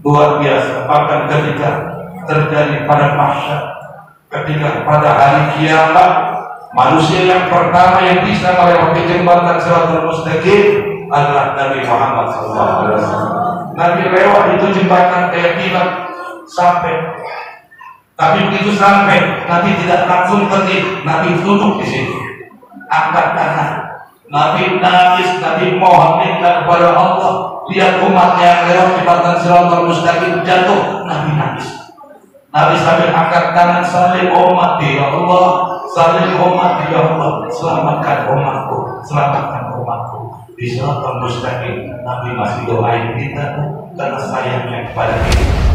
luar biasa. Bahkan ketika terjadi pada mahsyar, ketika pada hari kiamat, manusia yang pertama yang bisa melewati jembatan Shiratal Mustaqim adalah Nabi Muhammad SAW. Nabi lewat itu jembatan keyakinan sampai, tapi begitu sampai Nabi tidak langsung pergi. Nabi duduk di sini, angkat tangan. Nabi nangis, Nabi mohon minta kepada Allah. Lihat umatnya yang lewat jembatan Shiratal Mustaqim jatuh, Nabi nangis. Nabi sambil angkat tangan, salim ummati ya Allah, salim ummati ya Allah, selamatkan umatku, selamatkan umatku. Di Shiratal Mustaqim Nabi masih doain kita karena sayangnya kepada kita.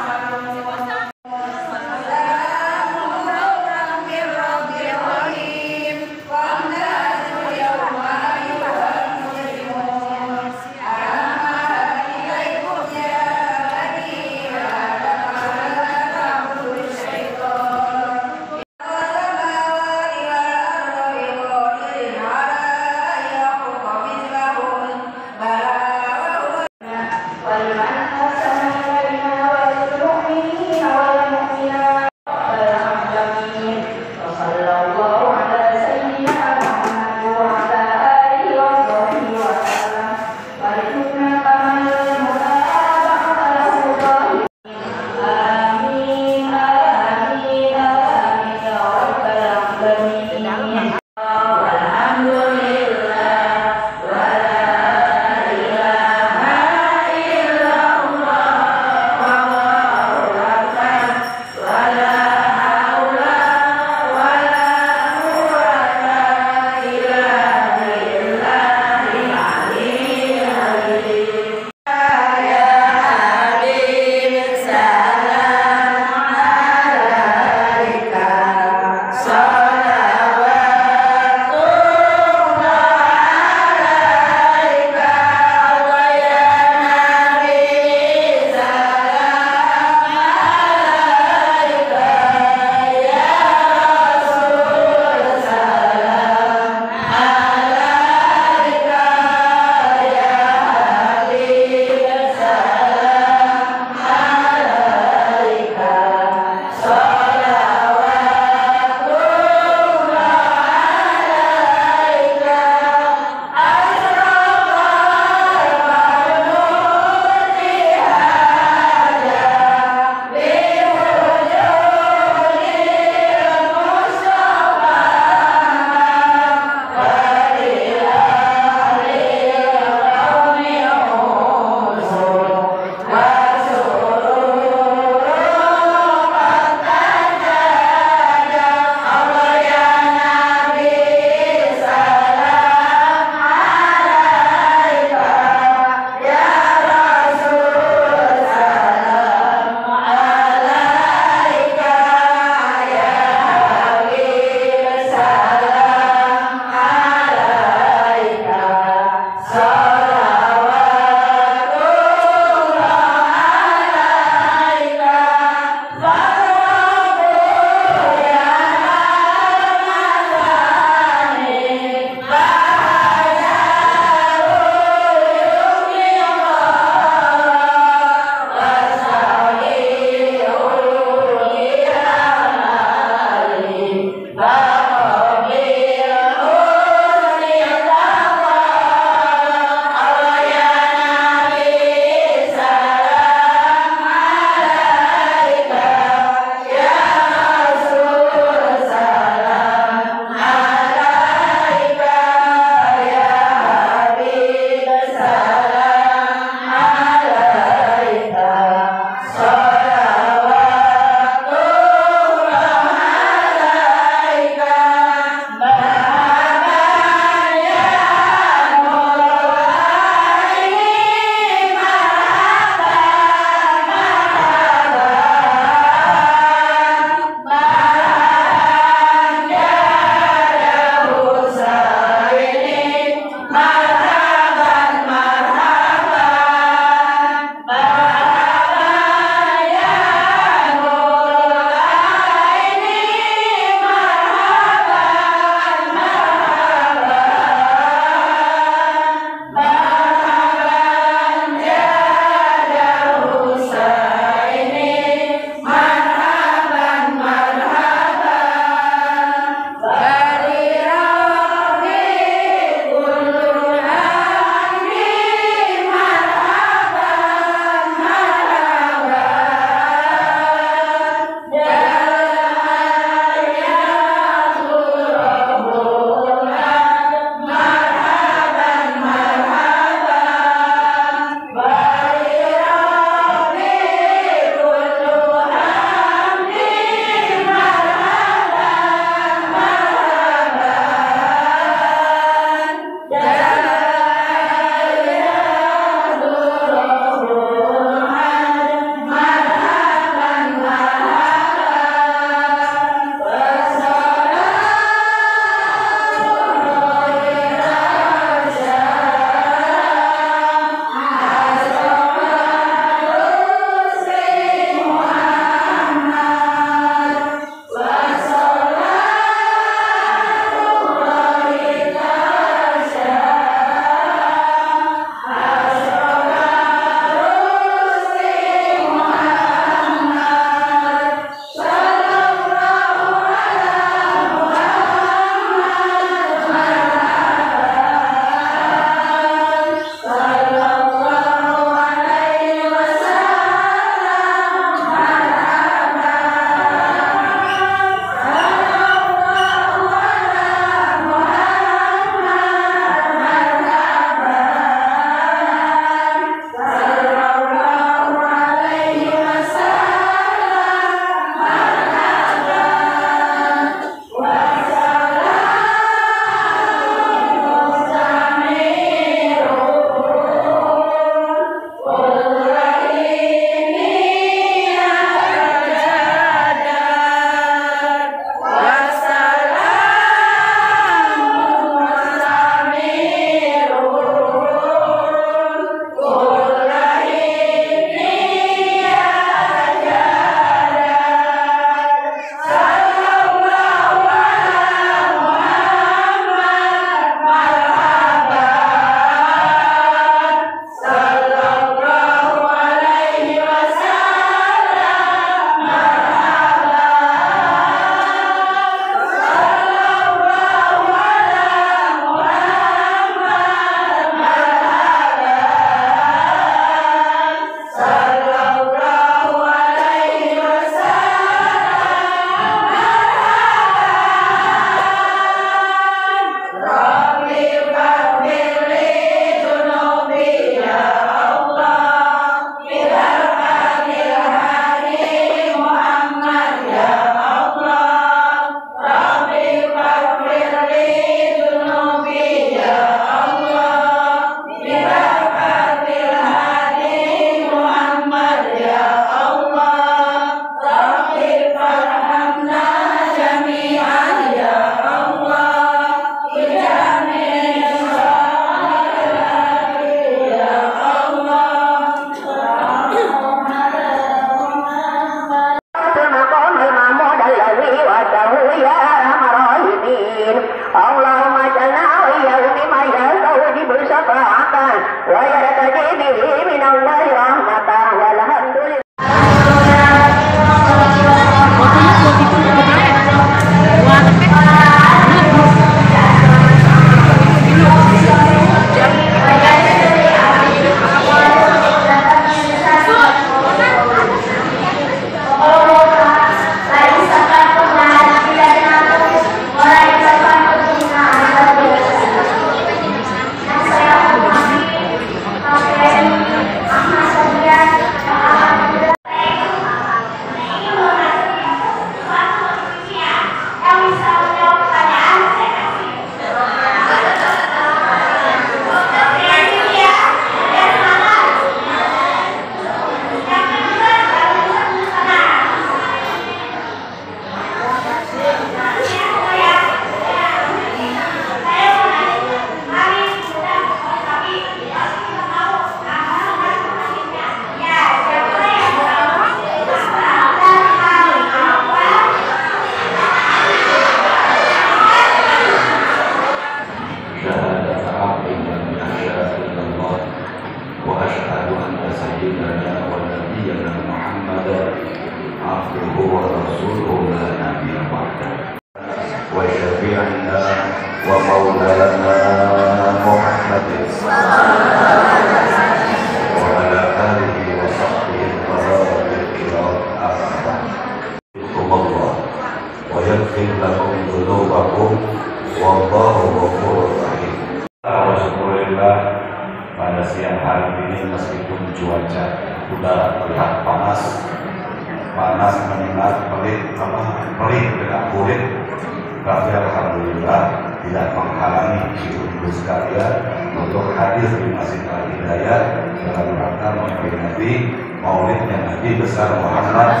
ibu sekalian untuk hadir di Masjid Al-Hidayah dalam rangka memperingati Maulidnya Nabi besar Muhammad.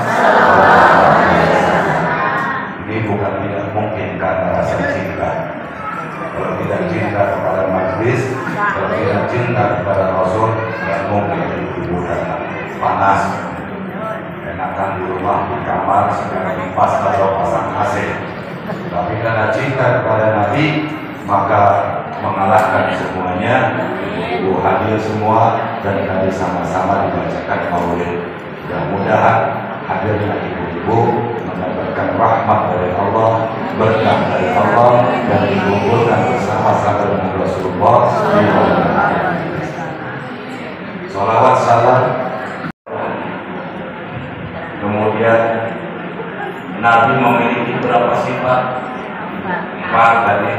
Ini bukan tidak mungkin karena rasa cinta. Kalau tidak cinta kepada majlis, kalau tidak cinta kepada Rasul, tidak mungkin hiburan panas. Enakan di rumah, di kamar, sekarang kipas atau pasang AC. Tapi karena cinta kepada Nabi, maka mengalahkan semuanya. Ibu hadir semua dan kami sama-sama dibacakan maulid. Mudah-mudahan hadirnya ibu-ibu mendapatkan rahmat dari Allah, berkah dari Allah, dan dikumpulkan bersama-sama dengan Rasulullah. Salawat salam. Kemudian Nabi memiliki berapa sifat? 4 tadi.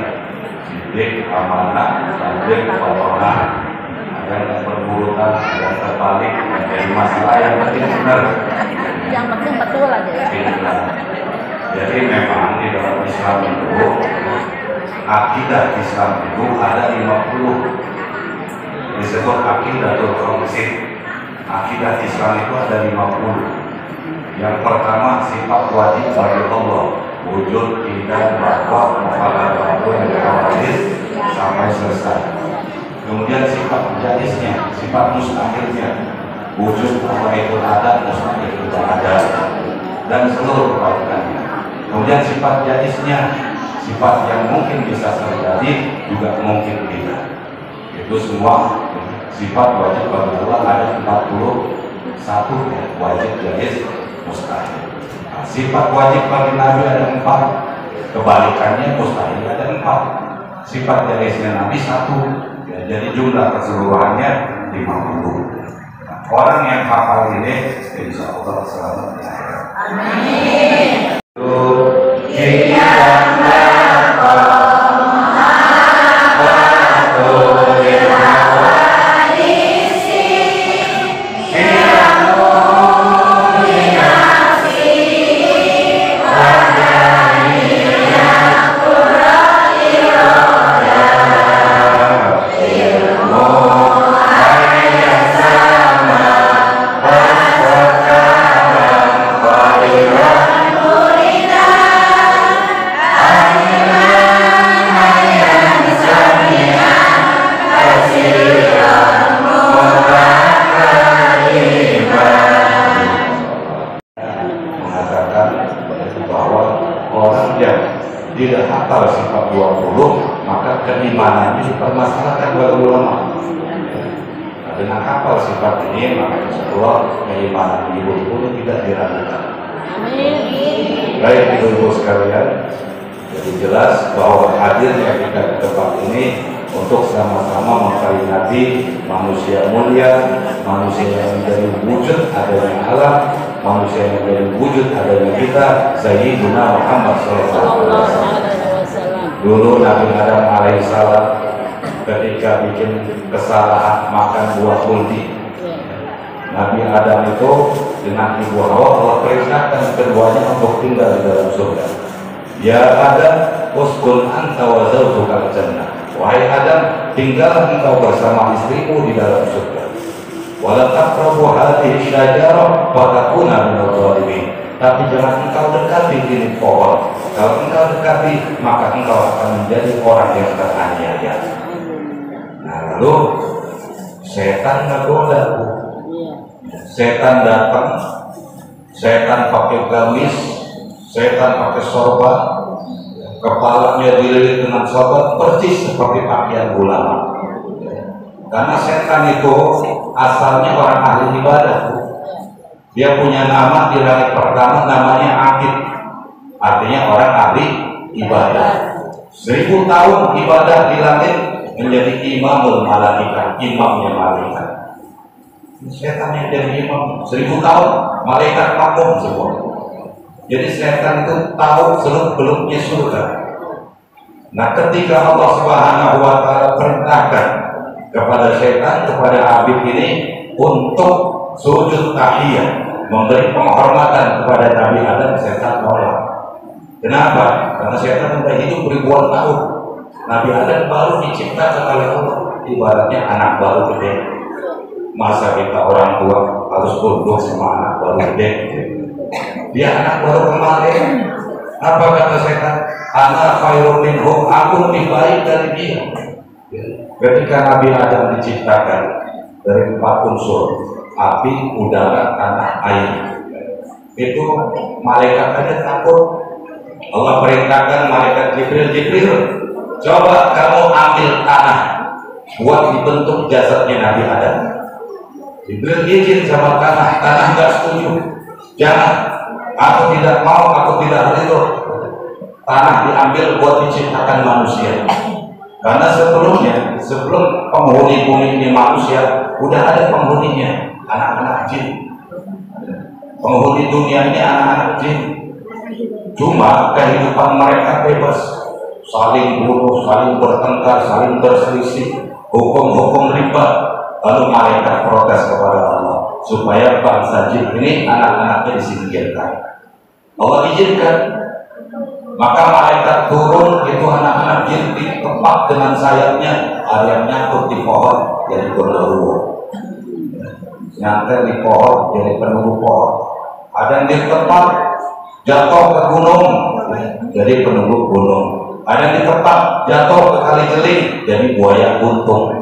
Sidik, amanah, sabik, watonah. Ada yang berburutan, ada yang terbalik, menjadi masalah yang penting benar. Yang penting betul aja ya. Jadi memang di dalam Islam itu akidah Islam itu ada 50. Disebut akidatul khamsin. Akidah Islam itu ada 50. Yang pertama sifat wajib bagi Allah, wujud, tidak, bahwa, mufalah, sampai selesai. Kemudian sifat jaiznya, sifat mustahilnya, wujud bahwa itu ada, mustahil tidak ada, dan seluruh kebalikannya. Kemudian sifat jaiznya, sifat yang mungkin bisa terjadi juga mungkin tidak. Itu semua sifat wajib bagi Allah ada 41 ya, wajib, jaiz, mustahil. Nah, sifat wajib bagi Nabi ada 4, kebalikannya mustahil ada 4. Sifat jaiznya Nabi 1 ya, jadi jumlah keseluruhannya 50. Nah, orang yang hafal ini insya Allah selamat di akhirat. Amin. Tidak hafal sifat 20, maka keimanannya dipermasalahkan oleh ulama. Nah, dengan hafal sifat ini, maka insya Allah keimanan ibu-ibu tidak diragukan. Baik ibu-ibu sekalian, jadi jelas bahwa hadirnya kita di tempat ini untuk sama-sama memperingati manusia mulia, manusia yang menjadi wujud adanya alam, manusia yang menjadi wujud adanya kita, Sayyidina Muhammad SAW. Dulu Nabi Adam alaihissalam ketika bikin kesalahan makan buah kulti, Nabi Adam itu dengan ibu Hawa Allah perintahkan keduanya untuk tinggal di dalam surga. Ya Adam, uskun anta wa zawjukal jannah. Wahai Adam, tinggallah engkau bersama istrimu di dalam surga. Wala taqrabu hadhihi syajarah fatakuna minadh dhalimin. Tapi jangan engkau dekati ini pohon. Kalau engkau dekati, maka engkau akan menjadi orang yang teraniaya. Nah, lalu setan menggoda. Setan datang, setan pakai gamis, setan pakai sorban, kepalanya dililit dengan sorban persis seperti pakaian ulama. Karena setan itu asalnya orang ahli ibadah. Dia punya nama di langit pertama, namanya Abid, artinya orang ahli ibadah. 1000 tahun ibadah di langit menjadi imamul malaikat, imamnya malaikat. Setan yang jadi imam 1000 tahun, malaikat makmum semua. Jadi setan itu tahu seluk-beluknya surga. Nah, ketika Allah Subhanahu wa Ta'ala perintahkan kepada setan, kepada Abid ini untuk sujud tahiyat, memberi penghormatan kepada Nabi Adam, setan tolak. Kenapa? Karena setan sudah hidup ribuan tahun. Nabi Adam baru diciptakan oleh Allah, ibaratnya anak baru gede. Masa kita orang tua harus tunduk sama anak baru gede? Dia anak baru kemarin. Apa kata setan? Anak khairun minhum, aku lebih baik dari dia. Ketika Nabi Adam diciptakan dari 4 unsur, api, udara, tanah, air, itu malaikat aja takut. Allah perintahkan malaikat Jibril, coba kamu ambil tanah buat dibentuk jasadnya Nabi Adam. Jibril izin sama tanah nggak setuju. Jangan, aku tidak mau, aku tidak ridho. Tanah diambil buat diciptakan manusia. Karena sebelum penghuni bumi ini manusia, udah ada penghuninya, anak-anak jin. Penghuni dunia ini anak-anak jin. Cuma kehidupan mereka bebas, saling bunuh, saling bertengkar, saling berselisih, hukum-hukum riba. Lalu malaikat protes kepada Allah supaya bangsa jin ini anak-anaknya disingkirkan. Allah izinkan, maka malaikat turun, itu anak-anak jin ditepak dengan sayapnya, ada yang nyangkut di pohon jadi genderuwo, nyangkut di pohon jadi penunggu pohon, ada yang ditepak jatuh ke gunung jadi penunggu gunung, ada yang ditepak jatuh ke kali jeling jadi buaya buntung,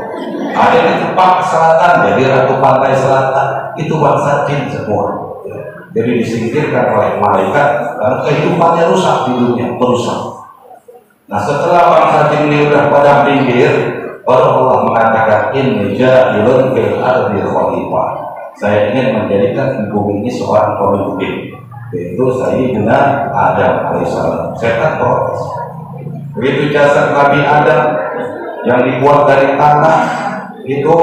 ada yang ditepak ke selatan jadi ratu pantai selatan. Itu bangsa jin semua. Jadi disingkirkan oleh malaikat karena kehidupannya rusak di dunia, merusak. Nah, setelah bangsa jin ini sudah pada minggir, baru Allah mengatakan inni ja'ilun fil ardi khalifah. Saya ingin menjadikan bumi ini seorang pemimpin, yaitu Sayyidina Adam alaihissalam. Setan protes. Begitu jasad Nabi Adam yang dibuat dari tanah, itu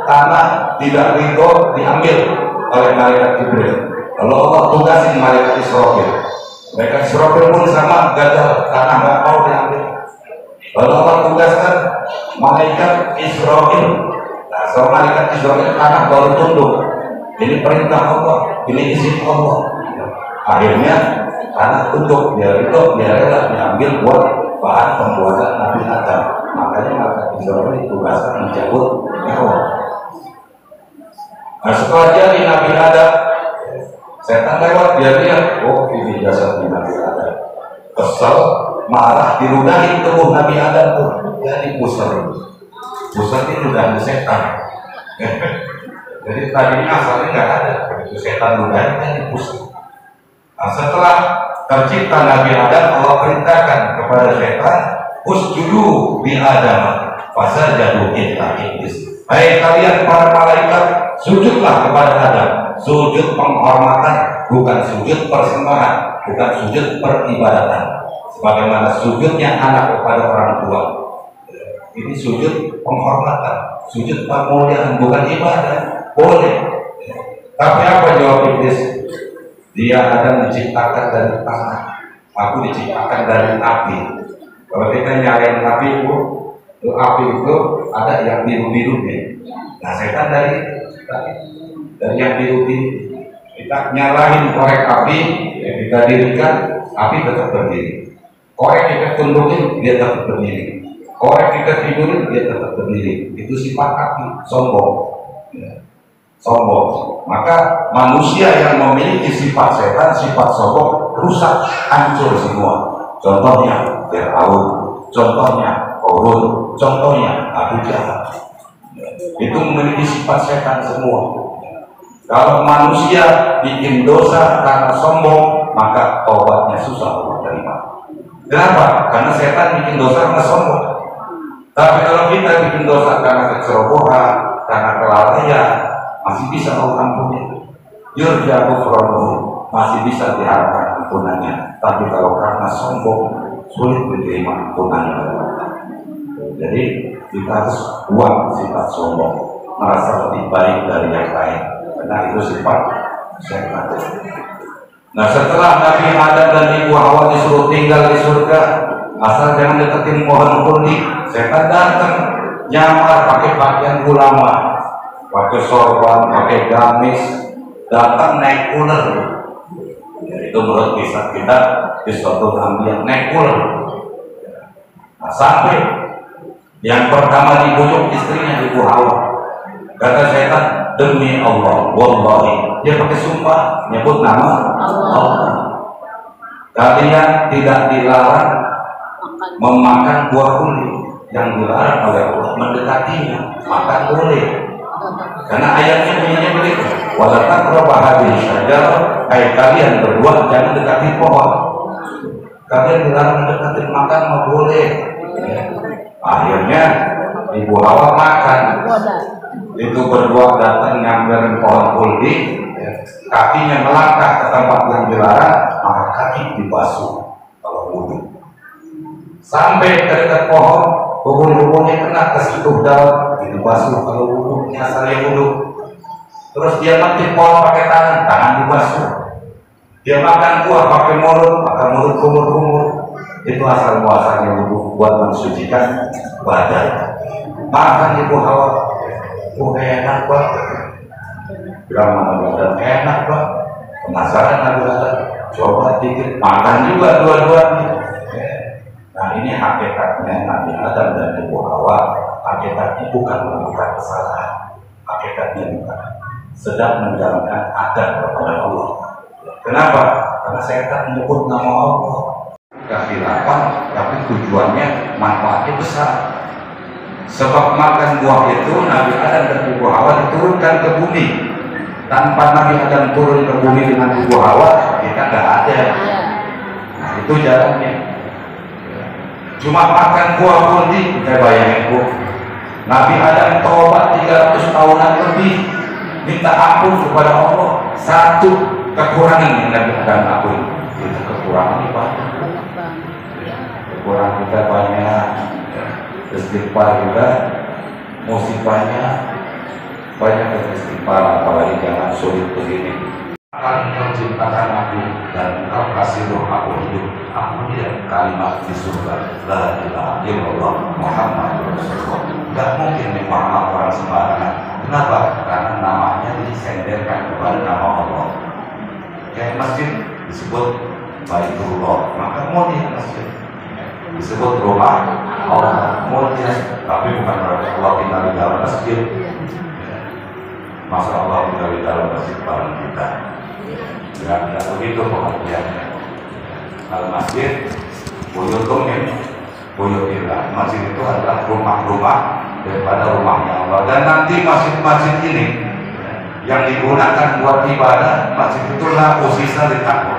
tanah tidak ridho diambil oleh malaikat Jibril. Lalu Allah tugasin malaikat Israfil. Malaikat Israfil pun sama, gagal, tanah nggak mau diambil. Lalu Allah tugaskan malaikat Israfil. Nah, so malaikat Israfil tanah baru tunduk. Ini perintah Allah, ini izin Allah. Akhirnya tanah tunduk, biar rela diambil buat bahan pembuatan Nabi Adam. Makanya malaikat Israfil ditugaskan mencabut nyawa. Nah, setelah jadi Nabi Adam, setan lewat, dia lihat, oh ini jasad Nabi Adam. Kesel, marah, diludahin tubuh Nabi Adam tuh, jadi pusar. Pusar ini ludahin setan. Jadi tadinya asalnya nggak ada, begitu setan ludahin jadi pusar. Nah, setelah tercipta Nabi Adam, Allah perintahkan kepada setan, usjudu bi Adam, fasajadu illa iblis. Hai kalian para malaikat, sujudlah kepada Adam. Sujud penghormatan, bukan sujud persembahan, bukan sujud peribadatan. Sebagaimana sujudnya anak kepada orang tua. Ini sujud penghormatan, sujud pemuliaan, bukan ibadah. Boleh. Tapi apa jawab iblis? Dia Adam diciptakan dari tanah, aku diciptakan dari api. Kalau kita nyalain api itu api itu ada yang biru-birunya. Nah, setan dari yang biru-biru. Kita nyalahin korek api, kita dirikan, api tetap berdiri. Korek kita tundukin, dia tetap berdiri. Korek kita tidurin, dia tetap berdiri. Itu sifat api, sombong. Sombong. Maka manusia yang memiliki sifat setan, sifat sombong, rusak, hancur semua. Contohnya Fir'aun, contohnya Qarun, contohnya Abu Jahal. Itu memiliki sifat setan semua. Kalau manusia bikin dosa karena sombong, maka tobatnya susah untuk terima. Kenapa? Karena setan bikin dosa karena sombong. Tapi kalau kita bikin dosa karena kecerobohan, karena kelalaian, masih bisa Allah ampuni. Yurja ghufranuhu, masih bisa diharapkan ampunannya. Tapi kalau karena sombong, sulit diterima ampunannya. Jadi kita harus buang sifat sombong, merasa lebih baik dari yang lain, karena itu sifat setan. Nah, setelah Nabi Adam dan Ibu Hawa disuruh tinggal di surga, asal jangan deketin pohon kurdi, setan datang nyamar pakai pakaian ulama, pakai sorban, pakai gamis, datang naik ular. Itu menurut kisah kita di suatu ambian naik ular. Nah, sampai Yang pertama dibujuk istrinya Ibu Hawa. Kata setan, demi Allah, wallahi, dia pakai sumpah nyebut nama Allah. Kalian tidak dilarang memakan buah kulit, yang dilarang oleh Allah mendekatinya, makan boleh. Karena ayatnya bunyinya begitu. Wala taqrabu hadhihi syajarah, kalian berdua jangan dekati pohon. Kalian dilarang mendekati, makan mau boleh. Akhirnya Ibu Hawa makan. Itu berdua datang nyamperin pohon kuldi, kakinya melangkah ke tempat yang dilarang, maka kaki dibasuh kalau wudhu. Sampai ke dekat pohon, hubung-hubungnya kena ke situ daun, dibasuh kalau wudhu, nyasarnya wudhu. Terus dia metik pohon pakai tangan, tangan dibasuh. Dia makan buah pakai mulut, makan mulut kumur-kumur. Itu asal muasalnya wudhu buat mensucikan badan. Makan Ibu Hawa, enak banget. Bilang mana enak banget. Penasaran Nabi Adam, coba dikit, makan juga dua-duanya. Nah ini hakikatnya Nabi Adam dan Ibu Hawa. Hakikatnya bukan melakukan kesalahan, hakikatnya bukan sedang menjalankan adab kepada Allah. Kenapa? Karena setan menyebut nama Allah. Kehilapan, tapi tujuannya manfaatnya besar. Sebab makan buah itu Nabi Adam dan Ibu Hawa diturunkan ke bumi. Tanpa Nabi Adam turun ke bumi dengan Ibu Hawa, kita nggak ada. Nah, itu jalannya. Cuma makan buah kuldi, kita bayangin Bu. Nabi Adam tobat 300 tahunan lebih, minta ampun kepada Allah. Satu kekurangan yang Nabi Adam ampun, itu kekurangan ibadah. Kekurangan kita banyak. Istighfar juga musibahnya banyak istighfar, apalagi jangan sulit begini. Akan engkau ciptakan aku dan engkau kasih roh aku hidup, aku tidak kalimat di surga la ilaha illallah Muhammadur Rasulullah. Tidak mungkin dipahami orang sembarangan. Kenapa? Karena namanya disenderkan kepada nama Allah. Kayak masjid disebut Baitullah, maka mau di masjid disebut rumah Allah, mulia, tapi bukan berarti Allah tinggal di dalam masjid. Masa Allah tinggal di dalam masjid bareng kita? Tidak begitu pengertiannya. Kalau masjid, buyutumin, buyutillah. Masjid itu adalah rumah-rumah daripada rumahnya Allah. Dan nanti masjid-masjid ini yang digunakan buat ibadah, masjid itulah usisa di takwa.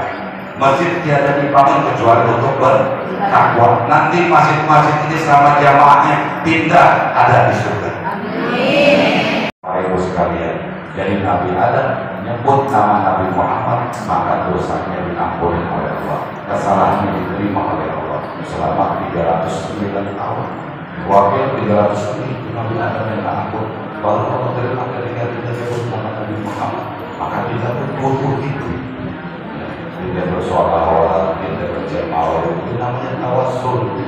Masjid tiada dibangun kecuali untuk bertakwa. Nanti masjid-masjid ini selama jamaahnya pindah ada di surga. Amin. Para ibu sekalian, jadi Nabi Adam menyebut nama Nabi Muhammad, maka dosanya diampuni oleh Allah, kesalahannya diterima oleh Allah selama 309 tahun. Wakil 309 Nabi Adam yang ampun, baru Allah terima ketika disebut nama Nabi Muhammad, maka kita butuh itu. Tidak bersoal, tidak berjamaah, itu namanya tawassul.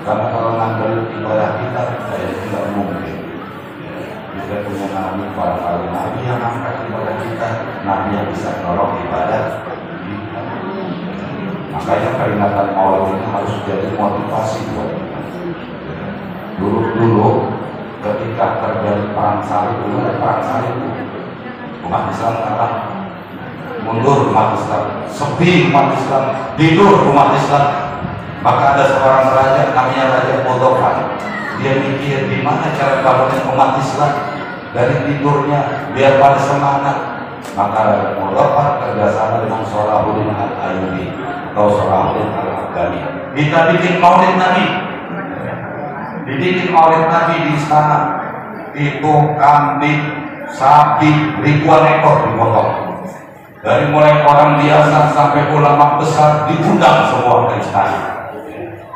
Karena kalau ngandelin ibadah kita, tidak mungkin. Kita punya nabi, para kali nabi yang angkat ibadah kita, nabi yang bisa nolong ibadah kita. Makanya peringatan Maulid ini harus jadi motivasi buat kita. Dulu ketika terjadi perang salib, umat Islam kalah. Mundur umat Islam, sepi umat Islam, tidur umat Islam. Maka ada seorang raja, namanya Raja Moldova. Dia mikir di mana cara bangunin umat Islam dari tidurnya biar pada semangat. Maka Raja Moldova kerjasama dengan Salahuddin Al-Ayyubi atau Salahuddin Al-Afghani. Kita bikin maulid Nabi, dibikin maulid Nabi di istana. Itu kambing, sapi, ribuan ekor dipotong. Dari mulai orang biasa sampai ulama besar diundang semua ke istana.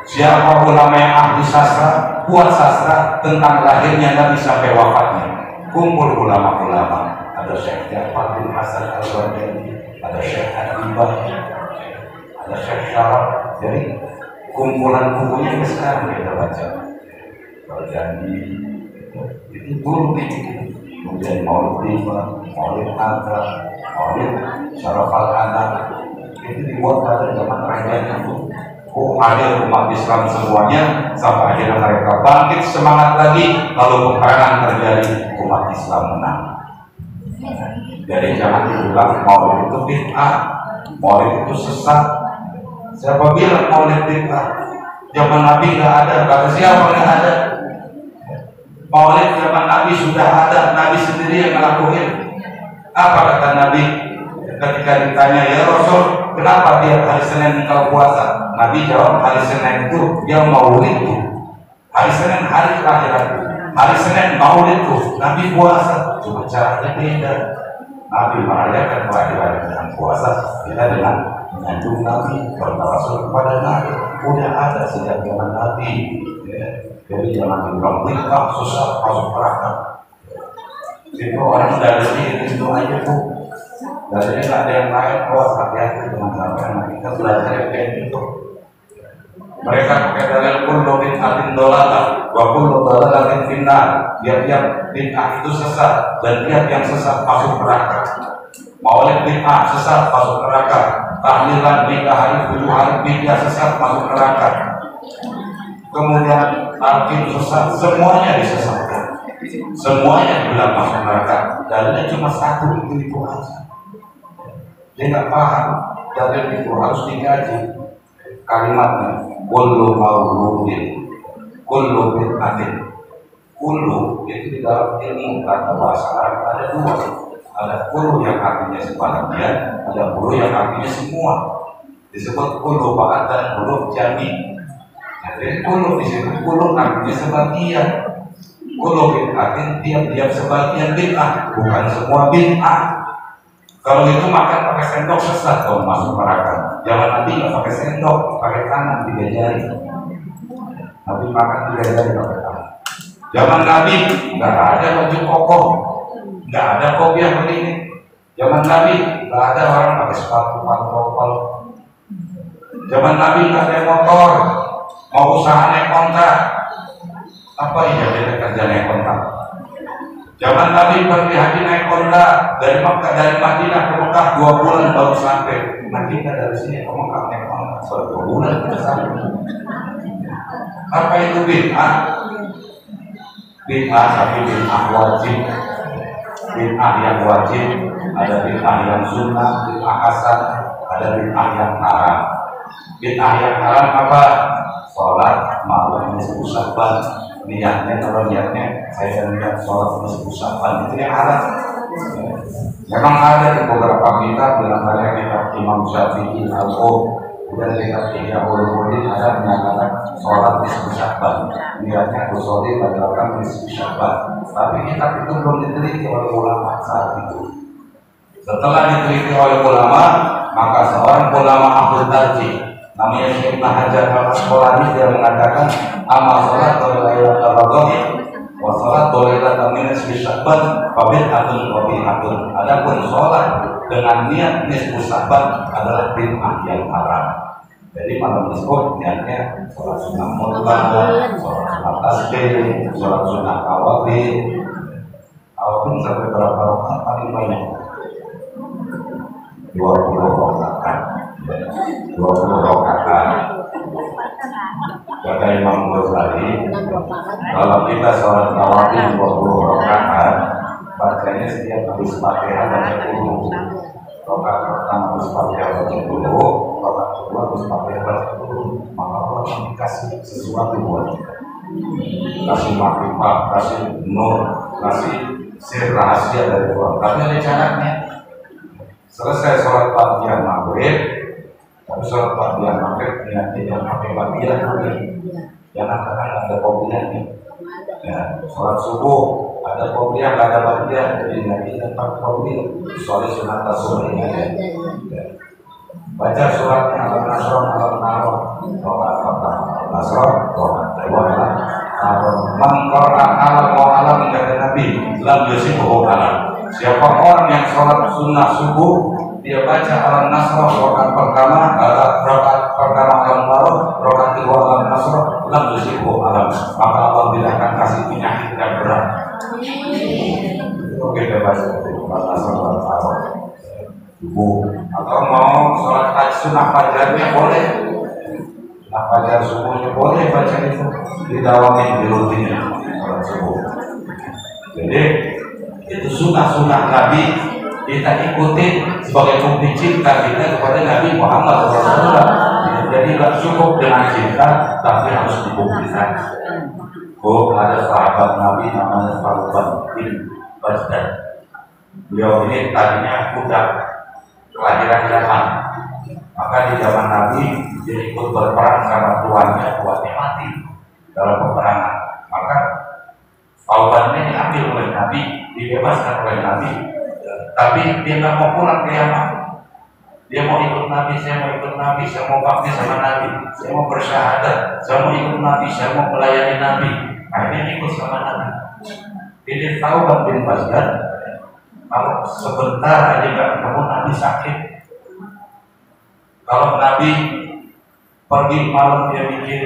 Siapa ulama yang ahli sastra, buat sastra tentang lahirnya Nabi sampai wafatnya. Kumpul ulama-ulama. Ada Syekh Ja'far bin Hasan Al-Bandari, ada Syekh Atibah, ada Syekh Syaraf. Jadi kumpulan bukunya yang sekarang kita baca. Berjanji itu dulu nih. Kemudian Maulid Tiba, Maulid Adha, Maulid Syaraf Al-Anak, itu dibuat pada zaman kerajaan itu. hadir umat Islam semuanya sampai akhirnya mereka bangkit semangat lagi, lalu peperangan terjadi, umat Islam menang. Jadi jangan dibilang maulid itu bid'ah, maulid itu sesat. Siapa bilang maulid bid'ah? Zaman Nabi nggak ada, kata siapa nggak ada? Maulid zaman Nabi sudah ada, Nabi sendiri yang ngelakuin. Apa kata Nabi ketika ditanya, ya Rasul, kenapa tiap hari Senin engkau puasa? Nabi jawab, hari Senin itu dia maulidku, hari Senin hari kelahiranku, hari Senin maulidku, Nabi puasa, cuma caranya beda. Nabi merayakan kelahiran dengan puasa, kita dengan menyanjung Nabi, bertawasul kepada Nabi, udah ada sejak zaman Nabi. Jadi jangan dibilang bid'ah, susah masuk neraka. Itu orang dari itu aja bu. Dari nggak ada yang lain, awas hati-hati dengan sampai kita belajar kayak gitu. Mereka pakai dalil kullu bid'atin dolalah wa kullu dolalatin finnar. Tiap-tiap bid'ah itu sesat dan tiap yang sesat masuk neraka. Maulid bid'ah sesat masuk neraka. Tahlilan 3 hari 7 hari bid'ah sesat masuk neraka. Kemudian talqin sesat, semuanya disesatkan. Semuanya dibilang masuk neraka. Dalilnya cuma satu, itu aja. Dia nggak paham dalil itu, harus dikaji kalimatnya. Kullu mauludin, kullu bid'atin. Kullu itu di dalam ilmu kata bahasa Arab ada 2. Ada kullu yang artinya sebagian, ada kullu yang artinya semua. Disebut kullu ba'at dan kullu jami. Jadi kullu di sini kullu artinya sebagian. Kullu bid'atin tiap-tiap sebagian bid'ah, bukan semua bid'ah. Kalau itu makan pakai sendok sesat kalau masuk neraka. Jangan nanti nggak pakai sendok, pakai tangan 3 jari. Nabi makan 3 jari pakai tangan. Zaman Nabi nggak ada baju koko, nggak ada kopiah begini. Zaman Nabi nggak ada orang pakai sepatu pantopel. Zaman Nabi nggak ada motor, mau usaha naik onta. Apa iya dia kerja naik onta? Zaman Nabi pergi haji naik onta dari Madinah ke Mekah 2 bulan baru sampai. Nah kita dari sini ke Mekah naik onta 2 bulan kita sampai. Apa itu bid'ah? Bid'ah tapi bid'ah wajib. Bid'ah yang wajib, ada bid'ah yang sunnah, bid'ah hasan, ada bid'ah yang haram. Bid'ah yang haram apa? Sholat malam nisfu Sya'ban. Niatnya kalau niatnya saya niat sholat nisfu Sya'ban itu yang haram. Memang ada di beberapa kitab, dalam karya kitab Imam Syafi'i Al-Qum, kemudian kitab Ihya Ulumuddin ada menyatakan sholat nisfu Sya'ban. Niatnya bersolih pada nisfu Sya'ban. Tapi kitab itu belum diteliti oleh ulama saat itu. Setelah diteliti oleh ulama, maka seorang ulama ahli tarjih namanya Syekh Ibnu Hajar Al-Asqalani, dia mengatakan amal salat lailatul qadar wa salat lailatul nisfu Sya'ban fa bid'atun wa bid'atun. Adapun salat dengan niat nisfu Sya'ban adalah bid'ah yang haram. Jadi malam nisfu niatnya salat sunnah mutlak, salat sunnah tasbih, salat sunnah awabin. Awabin sampai berapa rakaat paling banyak? 20 rakaat. 20 rakaat. Kata Imam Ghazali, kalau kita sholat tarawih 20 rakaat, bacanya setiap habis Fatihah baca 10. Rakaat pertama habis Fatihah baca 10, rakaat kedua habis Fatihah baca 10. Maka Allah dikasih sesuatu buat kita. Kasih makrifat, kasih nur, kasih sir rahasia dari Tuhan. Tapi ada caranya. Selesai sholat Fatihah maghrib, tapi sholat Fatihah maghrib niatnya jangan pakai Fatihah maghrib. Jangan katakan ada kopiahnya. Ya, sholat subuh ada kopiah, nggak ada Fatihah, jadi niatnya pakai kopiah. Sholat sunat tasawuf ya. Baca suratnya Al-Nasr, Al-Nasr, Al-Nasr, Mengkoran alam wa alam kata Nabi, lam yusibuhu alam. Siapa orang yang sholat sunnah subuh, dia baca Al-Nasr rakaat pertama, rakaat pertama Al-Nasr, rakaat kedua Al-Nasr, lam yusibuhu alam. Maka Allah tidak akan kasih penyakit yang berat. Oke, kita baca Al-Nasr, Al-Nasr. Subuh atau mau sholat sunnah fajarnya boleh, Nah, fajar subuhnya boleh baca itu didawamin di rutinnya sholat subuh. Jadi itu sunnah-sunnah Nabi kita ikuti sebagai bukti cinta kita kepada Nabi Muhammad SAW. Jadi nggak cukup dengan cinta, tapi harus dibuktikan. Oh, ada sahabat Nabi namanya Salman bin Basdan. Beliau ini tadinya budak kelahiran Yaman. Maka di zaman Nabi dia ikut berperang sama tuannya buatnya mati dalam peperangan. Maka Salman ini diambil oleh Nabi, dibebaskan oleh Nabi. Tapi dia nggak mau pulang ke Yaman. Dia mau ikut Nabi, saya mau ikut Nabi, saya mau bakti sama Nabi, saya mau bersyahadat, saya mau ikut Nabi, saya mau melayani Nabi. Akhirnya ikut sama Nabi. Ini Salman bin Basdan, kalau sebentar aja nggak ketemu Nabi sakit. Kalau Nabi pergi malam dia mikir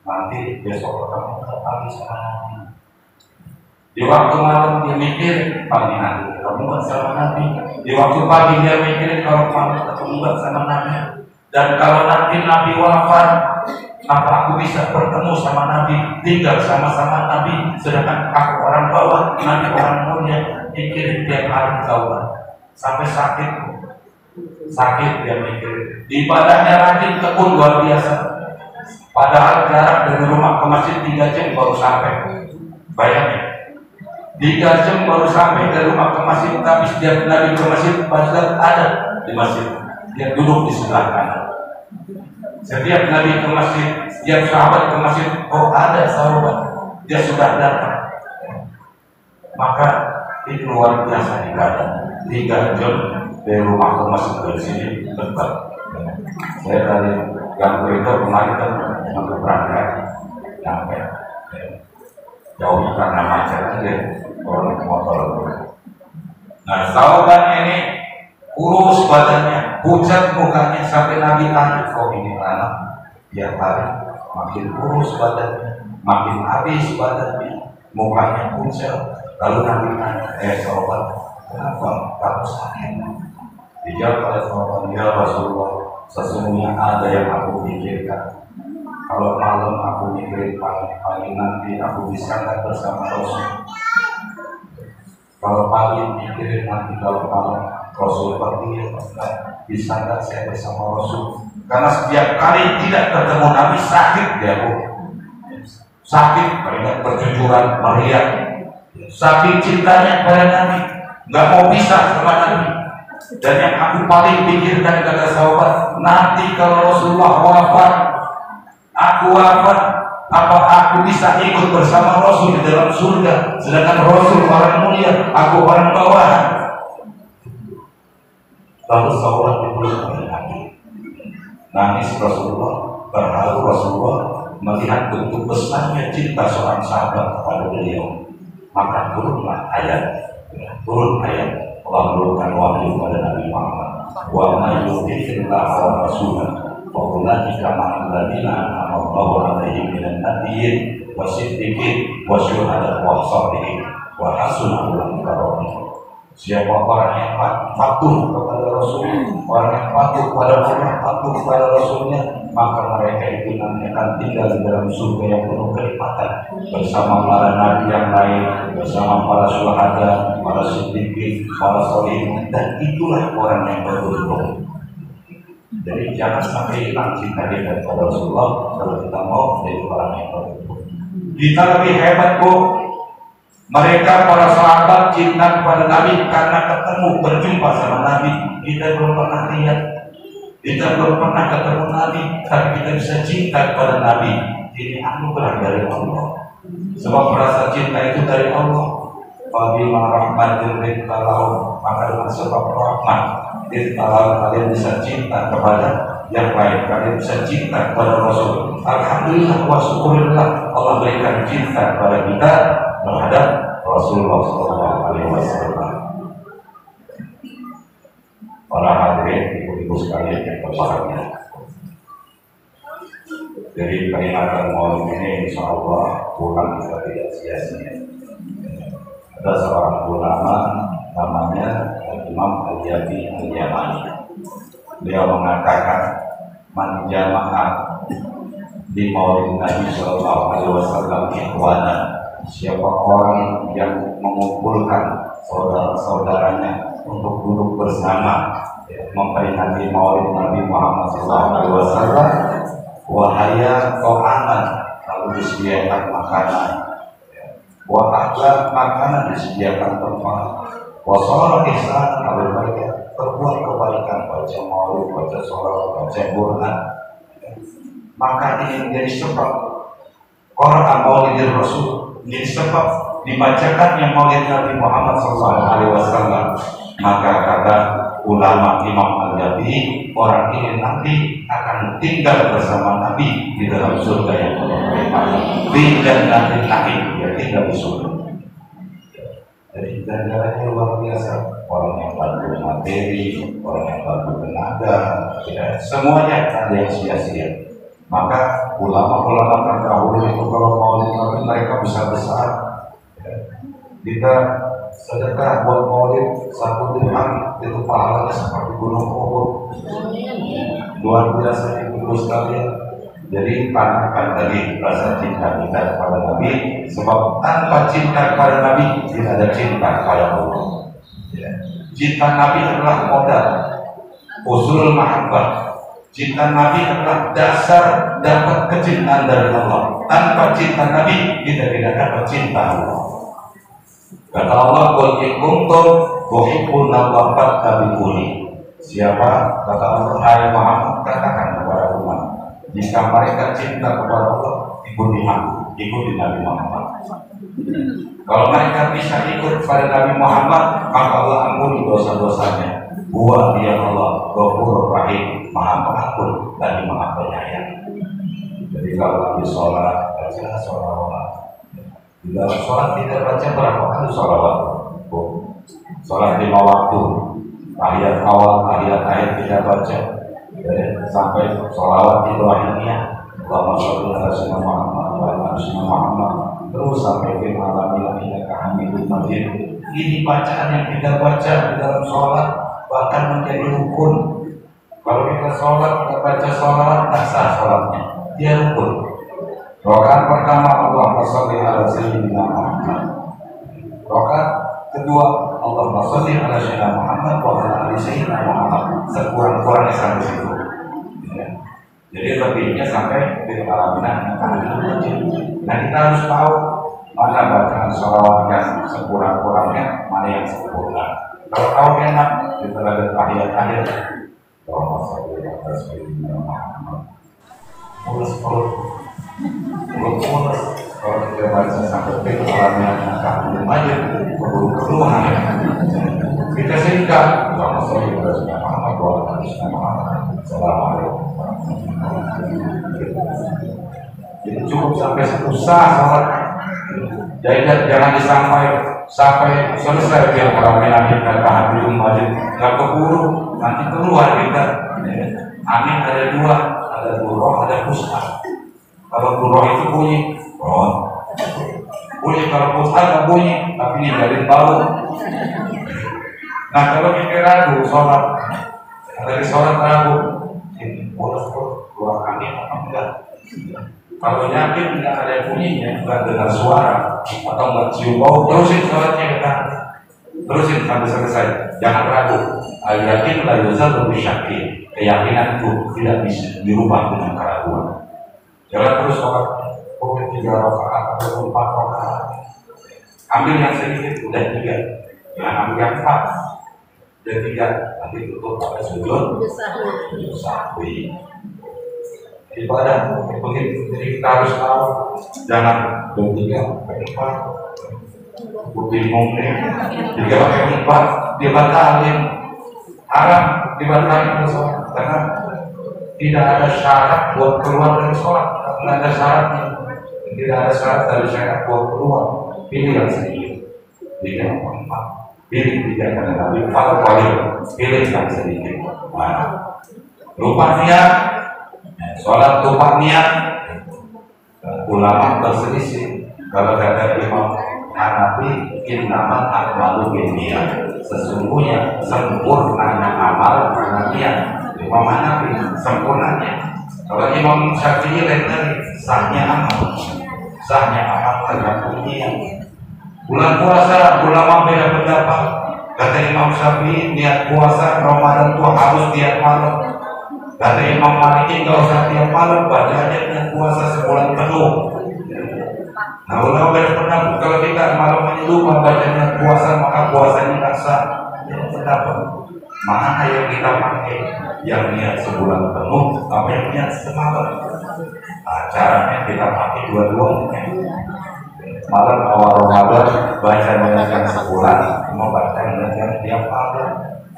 nanti besok ketemu pagi sama Nabi. Di waktu malam dia mikir pagi nanti ketemu sama Nabi. Di waktu pagi dia mikir kalau malam ketemu sama Nabi. Dan kalau nanti Nabi wafat, apa aku bisa bertemu sama Nabi, tinggal sama-sama Nabi, sedangkan aku orang bawah, Nabi orang mulia. Mikirin tiap hari Salman sampai sakit dia mikir. Ibadahnya rajin tekun luar biasa. Padahal jarak dari rumah ke masjid 3 jam baru sampai. Bayangin, 3 jam baru sampai dari rumah ke masjid, tapi setiap Nabi ke masjid, Basdan ada di masjid. Dia duduk di sebelah kanan. Setiap Nabi ke masjid, setiap sahabat ke masjid, oh ada sahabat, dia sudah datang. Maka itu luar biasa ibadah. 3 jam dari rumah ke masjid dari sini dekat. Saya dari Gang itu kemarin kan untuk berangkat sampai jauh karena macet aja orang motor. Nah, sahabat ini kurus badannya, pucat mukanya sampai Nabi tanya, kok ini anak tiap hari makin kurus badannya, makin habis badannya, mukanya pucat. Lalu Nabi tanya, sahabat, kenapa kamu sakit? Dijawab oleh sahabat, ya Rasulullah, sesungguhnya ada yang aku pikirkan. Kalau malam aku mikirin pagi nanti aku bisa nggak bersama Rasul. Kalau pagi mikirin nanti kalau malam Rasul pergi, bisa nggak saya bersama Rasul? Karena setiap kali tidak ketemu Nabi sakit dia, Bu. Sakit, mereka berjujuran, meriah. Saking cintanya pada Nabi, nggak mau pisah sama Nabi. Dan yang aku paling pikirkan kata sahabat, nanti kalau Rasulullah wafat, aku wafat, apa aku bisa ikut bersama Rasul di dalam surga? Sedangkan Rasul orang mulia, aku orang bawahan. Lalu sahabat dipeluk oleh Nabi. Nangis Rasulullah, berhalu Rasulullah melihat bentuk besarnya cinta seorang sahabat kepada beliau. Maka turun ayat Allah menurunkan wahyu pada Nabi Muhammad. Wa ma yuti'illah wa rasulah wa ulaika ma'al ladzina an'ama Allahu 'alaihim minan nabiyyin wasiddiqin wasyuhada wa shalihin wa hasuna ulaika rafiqa. Siapa orang yang patuh kepada Rasul, orang yang patuh kepada Allah, patuh kepada Rasulnya, maka mereka itu nanti akan tinggal di dalam surga yang penuh kenikmatan bersama para nabi yang lain, bersama para syuhada, para siddiqin, para sholihin, dan itulah orang yang beruntung. Jadi jangan sampai hilang cinta kita kepada Rasulullah kalau kita mau menjadi orang yang beruntung. Kita lebih hebat, Bu. Mereka para sahabat cinta kepada Nabi karena ketemu berjumpa sama Nabi. Kita belum pernah lihat, kita belum pernah ketemu Nabi, tapi kita bisa cinta kepada Nabi. Ini anugerah dari Allah. Sebab rasa cinta itu dari Allah. Fabima rahmatin rintalahu, maka dengan sebab rahmat rintalahu kalian bisa cinta kepada yang lain, kalian bisa cinta kepada Rasul. Alhamdulillah wa syukurillah, Allah berikan cinta kepada kita terhadap Rasulullah SAW. Para hadirin, ibu-ibu sekalian yang berbahagia. Jadi peringatan Maulid ini insya Allah bukan kita tidak sia-sia. Ada seorang ulama namanya Imam Al-Yamani. Beliau mengatakan man jama'a di Maulid Nabi Shallallahu Alaihi Wasallam ikhwanan. Siapa orang yang mengumpulkan saudara-saudaranya untuk duduk bersama memperingati Maulid Nabi Muhammad SAW, wahaya to'aman, lalu disediakan makanan, wahaklah makanan disediakan tempat, wasolah ihsan, lalu mereka berbuat kebaikan, baca maulid, baca sholat, baca Quran, maka ini menjadi sebab Quran Maulid Rasul, menjadi sebab dibacakannya Maulid Nabi Muhammad SAW. Maka kata ulama Imam Al-Jabi, orang ini nanti akan tinggal bersama Nabi di dalam surga yang tidak nanti naik, dia tinggal di surga. Jadi ganjarannya luar biasa. Orang yang bantu materi, orang yang bantu tenaga, ya, semuanya ada yang sia-sia. Maka ulama-ulama terdahulu itu kalau maulid Nabi mereka besar-besar, ya, kita sedekah buat maulid 1 dirham itu pahalanya seperti gunung Uhud. Luar biasa itu sekalian. Jadi tanamkan tadi rasa cinta kita kepada Nabi, sebab tanpa cinta kepada Nabi tidak ada cinta kepada Allah. Ya. Cinta Nabi adalah modal, usul mahabbah. Cinta Nabi adalah dasar dapat kecintaan dari Allah. Tanpa cinta Nabi kita tidak dapat cinta Allah. Kata Allah, "Qul in kuntum tuhibbuna Allaha fattabi'uni." Siapa, kata Allah, hai Muhammad, katakan kepada umat, jika mereka cinta kepada Allah, ikuti aku, ikuti Nabi Muhammad. Kalau mereka bisa ikut pada Nabi Muhammad, maka Allah ampuni dosa-dosanya. Huwa dia Allah, Ghafurur Rahim, Maha Pengampun dan Maha Penyayang. Jadi kalau lagi sholat, baca sholawat. Di dalam sholat kita baca berapa kali sholawat? Sholat 5 waktu, tahiyat awal, tahiyat akhir kita baca. Sampai sholawat Ibrahimiyah, Allahumma sholli ala sayyidina Muhammad wa ala sayyidina Muhammad, terus sampai ke alamilah innaka Hamidum Majid. Ini bacaan yang kita baca di dalam sholat bahkan menjadi rukun. Kalau kita sholat, kita baca sholawat, tak sah sholatnya, dia rukun. Rakaat pertama Allahumma sholli ala sayyidina Muhammad. Rakaat kedua Allahumma sholli ala sayyidina Muhammad wa ala ali sayyidina Muhammad. Sekurang-kurangnya sampai situ. Jadi lebihnya sampai di alamilah. Nah, kita harus tahu mana bacaan sholawat yang sekurang-kurangnya, mana yang sempurna. Kalau tahu enak, kita ada tahiyat-tahiyat. Allahumma sholli ala sayyidina Muhammad. Mulus-mulus. Kalau kita baca sampai ke alamilah, Hamidum Majid, keluhan. Kita singkat. Allahumma sholli ala sayyidina Muhammad wa ala ali sayyidina Muhammad. Assalamualaikum. Jadi cukup sampai susah sholat. Jadi jangan sampai selesai biar alamilah kita Hamidum Majid, nggak keburu nanti keluar kita. Amin ada 2, ada buroh, ada pusat. Kalau buroh itu bunyi, bunyi. Kalau pusat nggak bunyi, tapi ninggalin bau. Nah kalau kita ragu sholat, dari sholat ragu, ini boleh keluar angin apa enggak? Kalau yakin nggak ada bunyinya, nggak dengar suara atau nggak cium bau, terusin sholatnya kita, terusin sampai selesai. Jangan ragu. Al-yakin la yuzalu bisyakki. Keyakinan itu tidak bisa dirubah dengan keraguan. Jangan terus sholat 3 rakaat atau 4 rakaat. Ambil yang sedikit, udah 3. Jangan ambil yang 4. Udah 3, nanti tutup pakai sujud. Sahwi. Ibadah begitu. Jadi kita harus tahu, jangan 2, 3, 4. Bingung nih, 3 pakai 4 dibatalin. Haram dibatalkan sholat karena tidak ada syarat buat keluar dari sholat. Tidak ada syaratnya, tidak ada syarat dari syarat buat keluar. Pilih yang sedikit, 3, 4, pilih 3 karena Nabi pilih yang sedikit. Nah, lupa niat, sholat lupa niat. Ulama berselisih. Kalau kata Imam Hanafi, innamal a'malu binniyat. Sesungguhnya sempurnanya amal karena niat. Imam Hanafi, sempurnanya Kalau Imam Syafi'i dari sahnya amal tergantung niat. Bulan puasa ulama beda pendapat. Kata Imam Syafi'i niat puasa Ramadan itu harus tiap malam. Kata Imam Malik nggak usah tiap malam, baca aja niat puasa sebulan penuh. Nah ulama beda pendapat. Kalau kita malamnya lupa baca niat puasa maka puasanya nggak sah. Pendapat mana yang kita pakai, yang niat sebulan penuh apa yang niat semalam. Nah, caranya kita pakai dua-duanya. Malam awal Ramadan baca niatkan sebulan, mau baca niatkan tiap malam.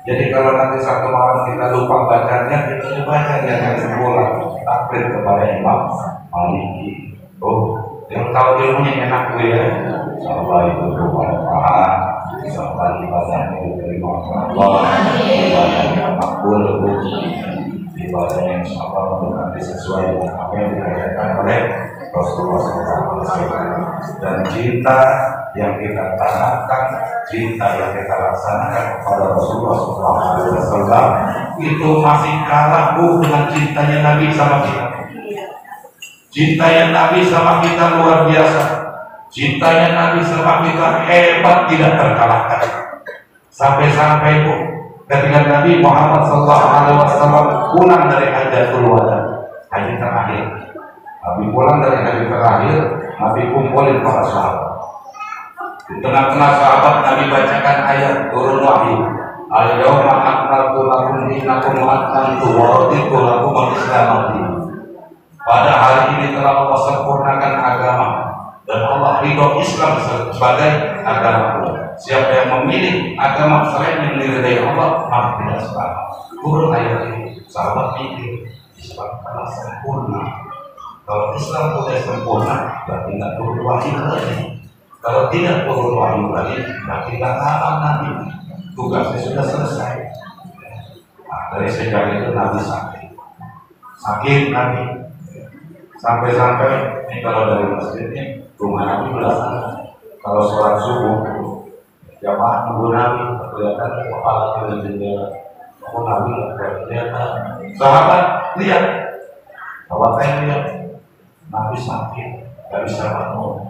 Jadi kalau nanti satu malam kita lupa bacanya, kita baca niatkan sebulan. Taklid kepada Imam Maliki. Oh, yang tahu ilmunya enak gue ya. Insyaallah itu bermanfaat. Insyaallah ibadahnya diterima oleh Allah. Ibadahnya makbul, ibadah yang insyaallah berarti sesuai dengan apa yang diajarkan oleh Rasulullah SAW. Dan cinta yang kita tanamkan, cinta yang kita laksanakan kepada Rasulullah SAW itu masih kalah dengan cintanya Nabi sama kita. Cintanya Nabi sama kita luar biasa. Cintanya Nabi sama kita hebat, tidak terkalahkan. Sampai-sampai itu ketika Nabi Muhammad SAW pulang dari Hajjatul Wada, haji terakhir. Nabi pulang dari haji terakhir, Nabi kumpulin para sahabat. Di tengah-tengah sahabat Nabi bacakan ayat turun wahyu. Al-yawma akmaltu lakum dinakum wa atmamtu wa raditu lakum al-Islam. Pada hari ini telah Allah sempurnakan agama dan Allah ridho Islam sebagai agama. Siapa yang memilih agama selain yang diridai Allah maka tidak selamat. Turun ayat ini, sahabat pikir Islam telah sempurna. Kalau Islam sudah sempurna, berarti tidak turun wahyu lagi. Kalau tidak turun wahyu lagi, berarti tidak aman Nabi. Tugasnya sudah selesai. Nah, dari sejak itu Nabi sakit Nabi. Sampai-sampai ini kalau dari masjid ini rumah Nabi belakang. Kalau sholat subuh jamaah nunggu Nabi kelihatan kepala dari jendela. Oh Nabi kelihatan. Sahabat lihat, sahabat saya lihat Nabi sakit, tidak bisa bangun,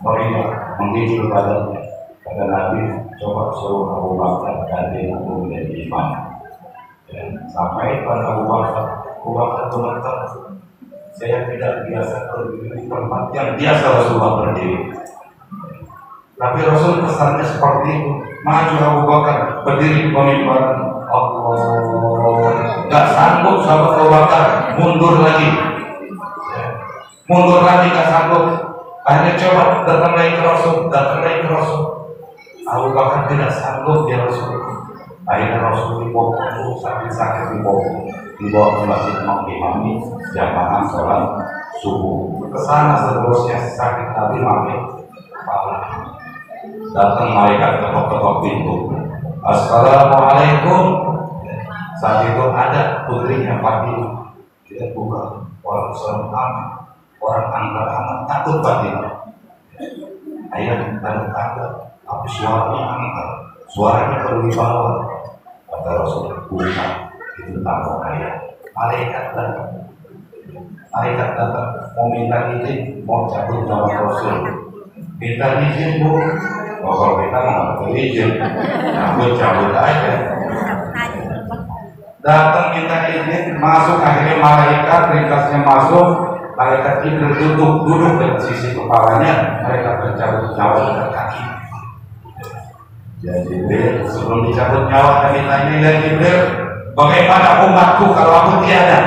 meriah, menggigil badannya. Kata Nabi, coba suruh Abu Bakar ganti aku menjadi imam. Sampai pada Abu Bakar teman-teman. Saya tidak biasa berdiri di tempat yang biasa Rasulullah berdiri. Tapi Rasul pesannya seperti itu. Maju Abu Bakar berdiri di pemimpinan Allah. Gak sanggup sahabat Abu Bakar mundur lagi. Mundur lagi gak sanggup. Akhirnya coba datang lagi ke Rasul. Abu Bakar tidak sanggup ya Rasul. Akhirnya Rasul dipotong sakit dibawa ke masjid mengimami jamaah sholat subuh. Kesana seterusnya sakit Nabi makin parah. Datang malaikat ketok-ketok pintu. Assalamualaikum. Saat itu ada putrinya Fatimah. Dia buka orang seorang orang anak takut Fatimah. Ayah tanda-tanda, tapi suaranya angkat, suaranya berwibawa. Kata Rasul, bukan itu tamu ayah. Malaikat datang, mau minta izin, mau cabut nyawa Rasul. Minta izin bu, kalau kita mau izin, cabut aja. Datang minta izin, masuk akhirnya malaikat, ringkasnya masuk. Malaikat Jibril duduk dengan sisi kepalanya, mereka bercabut nyawa dengan kaki. Ya Jibril, sebelum dicabut nyawa kami tanya ya Jibril, bagaimana umatku kalau aku tiada?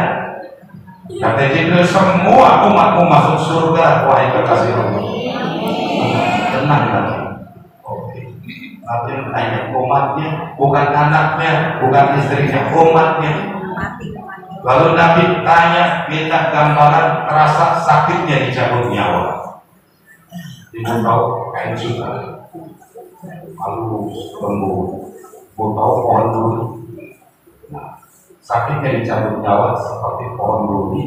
Kata Jibril, semua umatku masuk surga, wahai kekasih Allah. Tenang kan? Oke. Nabi tanya umatnya, bukan anaknya, bukan istrinya, umatnya. Lalu Nabi tanya, minta gambaran terasa sakitnya dicabut nyawa. Ibu tahu kain sutra, halus, lembut. Ibu tahu pohon duri. Nah, sakitnya dicabut nyawa seperti pohon duri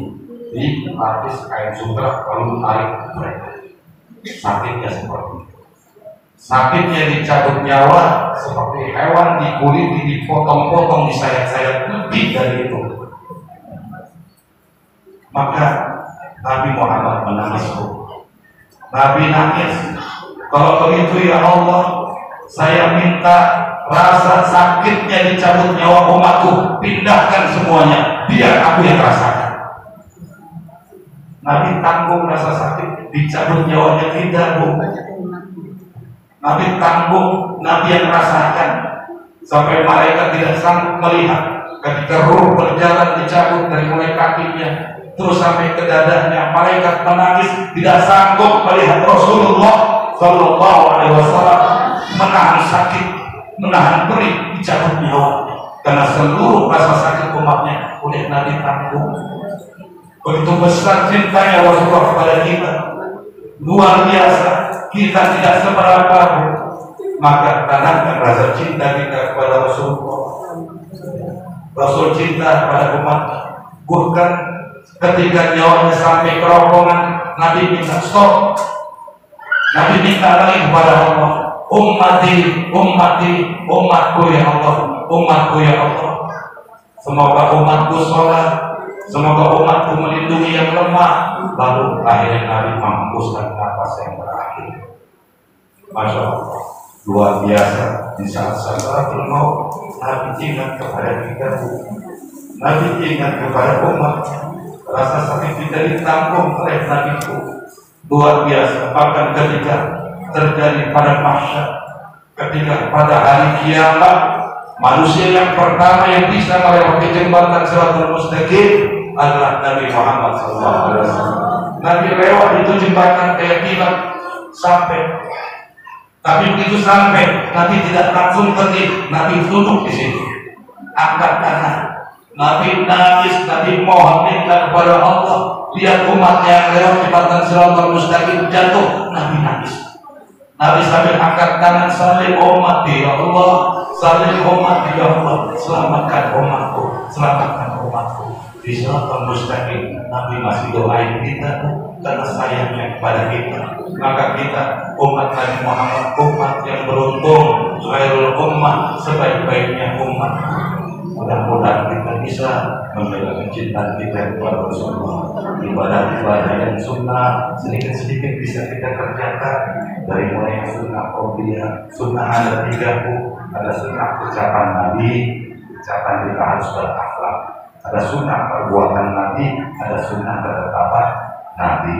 di lapis kain sutra lalu tarik mereka. Sakitnya seperti itu. Sakitnya dicabut nyawa seperti hewan dipotong-potong, disayat-sayat lebih dari itu. Maka Nabi Muhammad menangis. Nabi nangis, kalau begitu ya Allah, saya minta rasa sakitnya dicabut nyawa umatku, pindahkan semuanya, biar aku yang rasakan. Nabi tanggung rasa sakit dicabut nyawanya kita, Bu. Nabi tanggung, Nabi yang rasakan, sampai malaikat tidak sanggup melihat ketika ruh berjalan dicabut dari mulai kakinya terus sampai ke dadanya. Malaikat menangis, tidak sanggup melihat Rasulullah Sallallahu Alaihi Wasallam menahan sakit, menahan perih, dicabut nyawa, karena seluruh rasa sakit umatnya oleh Nabi tanggung. Begitu besar cintanya Rasulullah kepada kita, luar biasa. Kita tidak seberapa, maka tanamkan rasa cinta kita kepada Rasulullah. Rasul cinta kepada umat, bukan ketika nyawanya sampai kerongkongan, Nabi minta stop. Nabi minta lagi kepada Allah, ummati, ummati, umatku ya Allah, umatku ya Allah. Semoga umatku sholat, semoga umatku melindungi yang lemah. Lalu akhirnya Nabi menghembuskan nafas yang berakhir. Masya Allah, luar biasa. Di saat sakaratul maut, Nabi ingat kepada kita, Nabi ingat kepada umat. Rasa sakit kita ditanggung oleh Nabi itu luar biasa. Bahkan ketika terjadi pada mahsyar, ketika pada hari kiamat, manusia yang pertama yang bisa melewati jembatan Shiratal Mustaqim adalah Nabi Muhammad SAW. Nabi lewat itu jembatan keyakinan sampai, tapi begitu sampai, Nabi tidak langsung pergi. Nabi duduk di situ, angkat tangan. Nabi nangis, Nabi mohon minta kepada Allah. Lihat umatnya yang lewat jembatan Shiratal Mustaqim jatuh, Nabi nangis. Nabi sambil angkat tangan, salim ummati ya Allah, salim ummati ya Allah, selamatkan umatku, selamatkan umatku. Di Shiratal Mustaqim, Nabi masih doain kita karena sayangnya kepada kita. Maka kita umat Nabi Muhammad, umat yang beruntung, khairul ummah, sebaik-baiknya umat. Mudah-mudahan kita bisa menjaga kecintaan kita kepada Rasulullah. Ibadah-ibadah yang sunnah sedikit-sedikit bisa kita kerjakan, dari mulai sunnah qabliyah, sunnah ada 30, ada sunnah ucapan Nabi, ucapan kita harus berakhlak, ada sunnah perbuatan Nabi, ada sunnah ketetapan Nabi.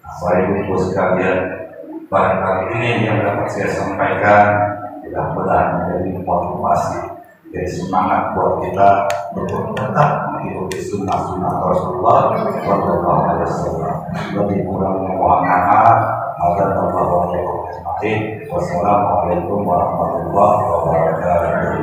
Bapak Ibu sekalian, barangkali ini yang dapat saya sampaikan, mudah-mudahan menjadi motivasi, jadi semangat buat kita untuk tetap mengikuti sunnah-sunnah Rasulullah Sallallahu Alaihi Wasallam. Lebih kurangnya mohon maaf. Wassalamualaikum warahmatullahi wabarakatuh.